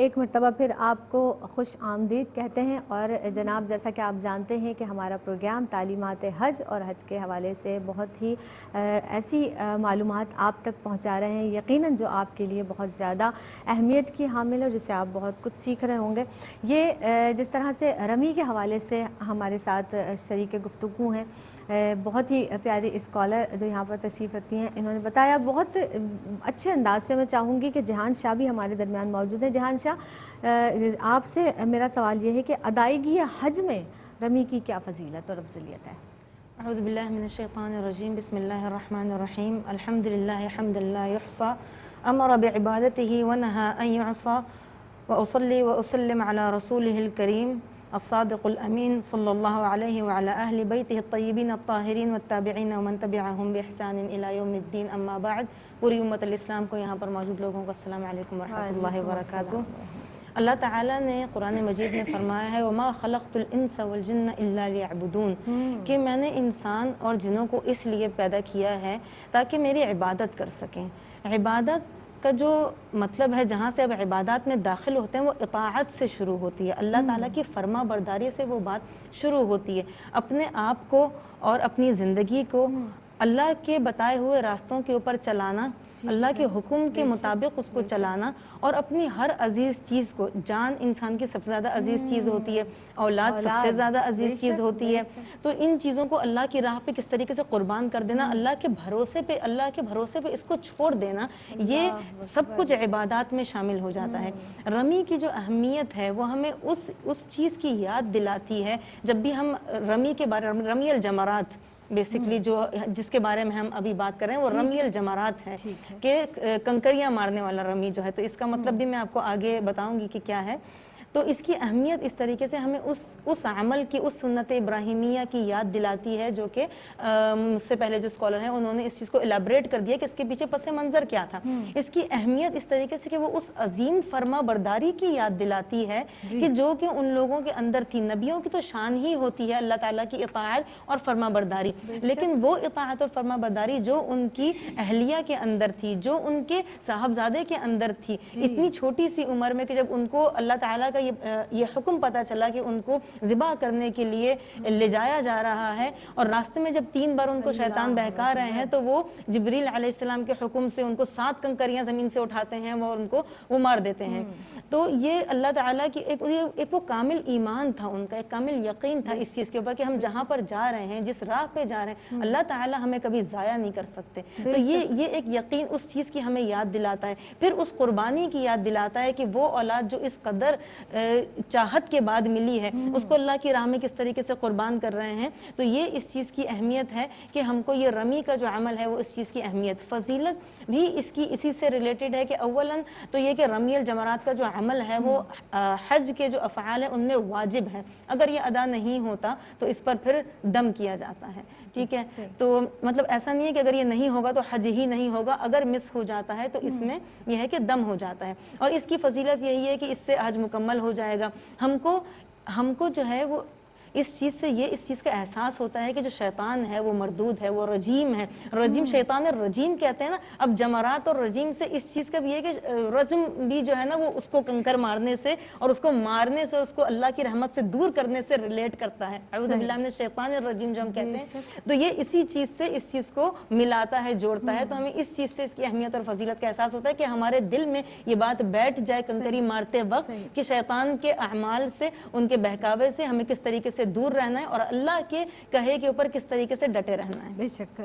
ایک مرتبہ پھر آپ کو خوش آمدید کہتے ہیں، اور جناب جیسا کہ آپ جانتے ہیں کہ ہمارا پروگرام تعلیمات حج اور حج کے حوالے سے بہت ہی ایسی معلومات آپ تک پہنچا رہے ہیں یقیناً جو آپ کے لیے بہت زیادہ اہمیت کی حامل ہے، جس سے آپ بہت کچھ سیکھ رہے ہوں گے۔ یہ جس طرح سے رمی کے حوالے سے ہمارے ساتھ شریک گفتگو ہیں، بہت ہی پیاری اسکالر جو یہاں پر تشریف رکھتی ہیں، انہوں نے بتایا بہت اچھے انداز سے۔ میں چاہوں گی کہ جہان شاہ بھی ہمارے درمیان موجود ہیں۔ جہان شاہ، آپ سے میرا سوال یہ ہے کہ ادائیگی حج میں رمی کی کیا فضیلت اور افضلیت ہے؟ اعوذ باللہ من الشیطان الرجیم، بسم اللہ الرحمن الرحیم، الحمد للہ حمد لا یحصى، امر بعبادته ونہى ان يعصى، واصلی واسلم علی رسولہ الکریم الصادق الامین صلی اللہ علیہ وعلی اہل بیتہ الطیبین الطاہرین والتابعین ومن تبعہم باحسان الی یوم الدین، اما بعد۔ پوری امت الاسلام کو، یہاں پر موجود لوگوں کو السلام علیکم ورحمۃ اللہ وبرکاتہ۔ اللہ تعالیٰ نے قرآن مجید میں فرمایا ہے وَمَا خَلَقْتُ الْإِنسَ وَالْجِنَّ إِلَّا لِيَعْبُدُونَ، کہ میں نے انسان اور جنوں کو اس لیے پیدا کیا ہے تاکہ میری عبادت کر سکیں۔ عبادت کا جو مطلب ہے، جہاں سے اب عبادات میں داخل ہوتے ہیں، وہ اطاعت سے شروع ہوتی ہے، اللہ تعالیٰ کی فرما برداری سے وہ بات شروع ہوتی ہے۔ اپنے آپ کو اور اپنی زندگی کو اللہ کے بتائے ہوئے راستوں کے اوپر چلانا، اللہ کے حکم کے مطابق اس کو چلانا، اور اپنی ہر عزیز چیز کو، جان انسان کی سب سے زیادہ عزیز چیز ہوتی ہے، اولاد سب سے زیادہ عزیز چیز ہوتی ہے، تو ان چیزوں کو اللہ کی راہ پہ کس طریقے سے قربان کر دینا، اللہ کے بھروسے پہ اس کو چھوڑ دینا، یہ سب کچھ عبادات میں شامل ہو جاتا ہے۔ رمی کی جو اہمیت ہے وہ ہمیں اس چیز کی یاد دلاتی ہے جب بھی ہم رمی کے بارے میں، رمی الجمرات بیسکلی جس کے بارے میں ہم ابھی بات کر رہے ہیں، وہ رمی الجمرات ہے کہ کنکریاں مارنے والا رمی جو ہے، تو اس کا مطلب بھی میں آپ کو آگے بتاؤں گی کہ کیا ہے۔ تو اس کی اہمیت اس طریقے سے ہمیں اس عمل کی، اس سنت ابراہیمیہ کی یاد دلاتی ہے، جو کہ مجھ سے پہلے جو اسکالر ہیں انہوں نے اس چیز کو الیبریٹ کر دیا کہ اس کے پیچھے پس منظر کیا تھا۔ اس کی اہمیت اس طریقے سے کہ وہ اس عظیم فرما برداری کی یاد دلاتی ہے کہ جو کہ ان لوگوں کے اندر تھی۔ نبیوں کی تو شان ہی ہوتی ہے اللہ تعالیٰ کی اطاعت اور فرما برداری، لیکن وہ اطاعت اور فرما برداری جو ان کی اہلیہ کے اندر تھی، جو ان کے صاحبزادے کے اندر تھی، اتنی چھوٹی سی عمر میں کہ جب ان کو اللہ تعالیٰ کا یہ حکم پتہ چلا کہ ان کو ذبح کرنے کے لیے لے جایا جا رہا ہے، اور راستے میں جب 3 بار ان کو شیطان بہکا رہے ہیں، تو وہ جبریل علیہ السلام کے حکم سے ان کو 7 کنکریاں زمین سے اٹھاتے ہیں اور ان کو وہ مار دیتے ہیں۔ تو یہ اللہ تعالیٰ کی ایک وہ کامل ایمان تھا ان کا، ایک کامل یقین تھا اس چیز کے اوپر کہ ہم جہاں پر جا رہے ہیں، جس راہ پہ جا رہے ہیں، اللہ تعالیٰ ہمیں کبھی ضائع نہیں کر سکتے۔ تو یہ ایک یقین اس چیز کی ہمیں یاد دلاتا ہے، پھر اس قربانی کی یاد دلاتا ہے کہ وہ اولاد جو اس قدر چاہت کے بعد ملی ہے، اس کو اللہ کی راہ میں کس طریقے سے قربان کر رہے ہیں۔ تو یہ اس چیز کی اہمیت ہے کہ ہم کو یہ رمی کا جو عمل ہے وہ اس چیز کی اہمیت، فضیلت بھی اس کی اسی سے ریلیٹڈ ہے کہ اولاً تو یہ کہ رمی الجمرات کا جو عمل ہے وہ حج کے جو افعال ہیں ان میں واجب ہے، اگر یہ ادا نہیں ہوتا تو اس پر پھر دم کیا جاتا ہے، ٹھیک ہے۔ تو مطلب ایسا نہیں ہے کہ اگر یہ نہیں ہوگا تو حج ہی نہیں ہوگا، اگر مس ہو جاتا ہے تو اس میں یہ ہے کہ دم ہو جاتا ہے، اور اس کی فضیلت یہی ہے کہ اس سے حج مکمل ہو جائے گا۔ ہم کو جو ہے وہ اس چیز کا احساس ہوتا ہے کہ جو شیطان ہے وہ مردود ہے، وہ رجیم ہے، رجیم شیطان الرجیم کہتے ہیں نا۔ اب جمرات اور رجیم سے اس چیز کا بھی ہے کہ رجم بھی جو ہے نا وہ اس کو کنکر مارنے سے اور اس کو مارنے سے اور اس کو اللہ کی رحمت سے دور کرنے سے ریلیٹ کرتا ہے، اعوذ باللہ من الشیطان الرجیم جو ہم کہتے ہیں، تو یہ اسی چیز سے اس چیز کو ملاتا ہے، جوڑتا ہے۔ تو ہمیں اس چیز سے اس کی اہمیت اور فضیلت کا احساس ہوتا ہے کہ ہمارے دل میں یہ بات بیٹھ جائے کنکری مارتے وقت کہ شیطان کے اعمال سے، ان کے بہکاوے سے ہمیں کس طریقے سے دور رہنا ہے اور اللہ کے کہے کے اوپر کس طریقے سے ڈٹے رہنا ہے۔ بے شک